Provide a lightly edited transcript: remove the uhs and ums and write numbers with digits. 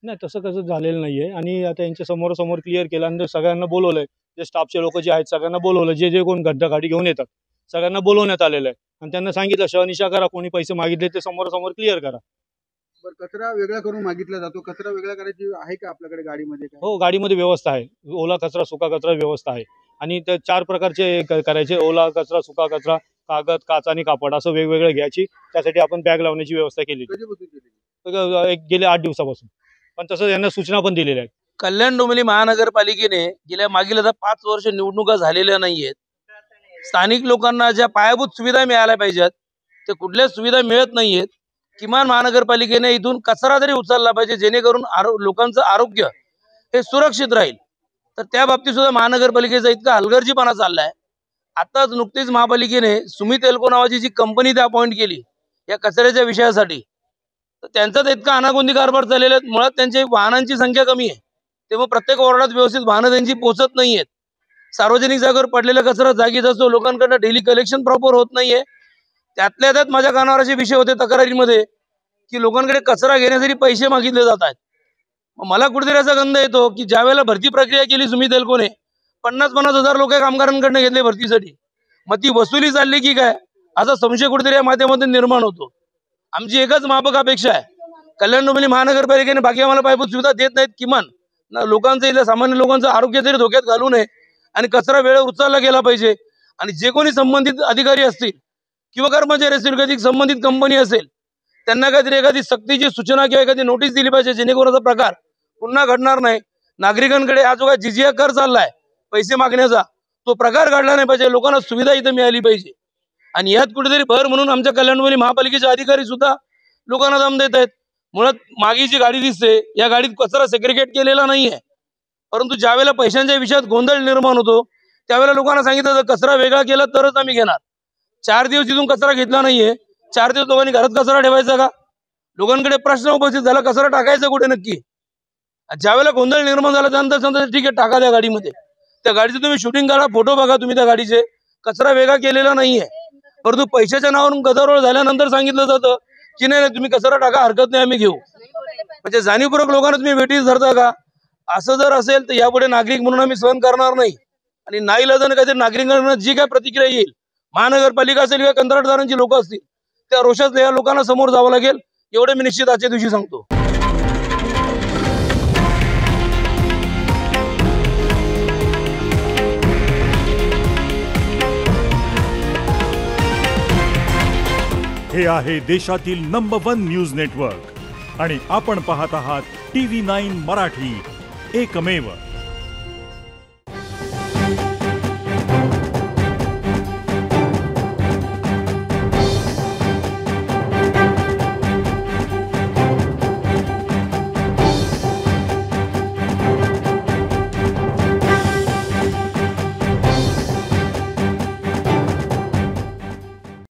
नाही, तसं कसं झालेलं नाहीये आणि आता यांच्या समोरासमोर क्लिअर केलं आणि सगळ्यांना बोलवलंय. जे स्टाफचे लोक जे आहेत सगळ्यांना बोलवलं. जे जे कोण गाडी घेऊन येतात सगळ्यांना बोलवण्यात आलेलं आहे आणि त्यांना सांगितलं शहानिशा करा. कोणी पैसे मागितले ते समोरासमोर क्लिअर करा. बरं, कचरा वेगळा करून मागितला जातो. कचरा वेगळा करायची आहे का आपल्याकडे गाडीमध्ये काय? हो, गाडीमध्ये व्यवस्था आहे. ओला कचरा, सुका कचरा व्यवस्था आहे आणि ते 4 प्रकारचे करायचे. ओला कचरा, सुका कचरा, कागद, काच आणि कापड असं वेगवेगळं घ्यायची. त्यासाठी आपण बॅग लावण्याची व्यवस्था केली. कधीपासून केली? गेले 8 दिवसापासून. पण तसं यांना सूचना पण दिलेल्या आहेत. कल्याण डोंबिवली महानगरपालिकेने गेल्या मागील आता 5 वर्ष निवडणुका झालेल्या नाहीयेत. स्थानिक लोकांना ज्या पायाभूत सुविधा मिळाल्या पाहिजेत ते कुठल्याच सुविधा मिळत नाहीयेत. किमान महानगरपालिकेने इथून कचरा तरी उचलला पाहिजे जेणेकरून लोकांचं आरोग्य हे सुरक्षित राहील. तर त्या बाबतीत सुद्धा महानगरपालिकेचा इतका हलगर्जीपणा चाललाय. आताच नुकतीच महापालिकेने सुमित एल्को नावाची जी कंपनी ते अपॉइंट केली या कचऱ्याच्या विषयासाठी, तर त्यांचा तर इतका अनागोंदी कारभार चाललेला आहे. मुळात त्यांची वाहनांची संख्या कमी आहे तेव्हा प्रत्येक वॉर्डात व्यवस्थित वाहनं त्यांची पोहोचत नाहीयेत. सार्वजनिक जागेवर पडलेला कचरा जागीच असतो. लोकांकडनं डेली कलेक्शन प्रॉपर होत नाहीये. त्यातल्या त्यात माझ्या कानावर असे विषय होते तक्रारीमध्ये की लोकांकडे कचरा घेण्यासाठी पैसे मागितले जात आहेत. मला कुठेतरी असा गंध येतो की ज्या वेळेला भरती प्रक्रिया केली सुमित एल्कोने 50-50 हजार लोक कामगारांकडनं घेतले भरतीसाठी, मग ती वसुली चालली की काय असा संशय कुठेतरी या माध्यमातून निर्माण होतो. आमची एकच माफक अपेक्षा आहे, कल्याण डोंबिवली महानगरपालिकेने बाकी आम्हाला पायाभूत सुविधा देत नाहीत, किमान लोकांचं इथल्या सामान्य लोकांचं आरोग्य तरी धोक्यात घालू नये आणि कचरा वेळेवर उचलला गेला पाहिजे. आणि जे कोणी संबंधित अधिकारी असतील किंवा कर्मचारी असतील, कधी संबंधित कंपनी असेल, त्यांना काहीतरी एखादी सक्तीची सूचना किंवा एखादी नोटीस दिली पाहिजे जेणेकरून असा प्रकार पुन्हा घडणार नाही. नागरिकांकडे हा जो काय जिजिया कर चाललाय पैसे मागण्याचा, तो प्रकार घडला नाही पाहिजे. लोकांना सुविधा इथं मिळाली पाहिजे आणि यात कुठेतरी भर म्हणून आमच्या कल्याण डोंबिवली महापालिकेचे अधिकारी सुद्धा लोकांना दम देत आहेत. मुळात मागे जी गाडी दिसते या गाडीत कचरा सेग्रिगेट केलेला नाहीये, परंतु ज्यावेळेला पैशांच्या विषयात गोंधळ निर्माण होतो त्यावेळेला लोकांना सांगितलं जर कचरा वेगळा केला तरच आम्ही घेणार. 4 दिवस तिथून कचरा घेतला नाहीये. 4 दिवस लोकांनी घरात कचरा ठेवायचा का? लोकांकडे प्रश्न उपस्थित झाला कचरा टाकायचा कुठे नक्की. ज्यावेळेला गोंधळ निर्माण झाला त्यानंतर सांगतात ठीक आहे टाका त्या गाडीमध्ये. त्या गाडीचे तुम्ही शूटिंग काढा, फोटो बघा तुम्ही त्या गाडीचे, कचरा वेगळा केलेला नाहीये. परंतु पैशाच्या नावावरून गदारोळ झाल्यानंतर सांगितलं जातं की नाही तुम्ही कचरा टाका, हरकत नाही आम्ही घेऊ. म्हणजे जाणीवपूर्वक लोकांना तुम्ही वेटीस धरता का? असं जर असेल तर यापुढे नागरिक म्हणून आम्ही सहन करणार नाही आणि नाईलाजाने काहीतरी नागरिकांना जी काय प्रतिक्रिया येईल, महानगरपालिका असेल किंवा कंत्राटदारांची लोक असतील, त्या रोषात या लोकांना समोर जावं लागेल एवढे मी निश्चित आजच्या दिवशी सांगतो. हे आहे देशातील नंबर 1 न्यूज नेटवर्क आणि आपण पाहत आहात TV9 मराठी, एकमेव.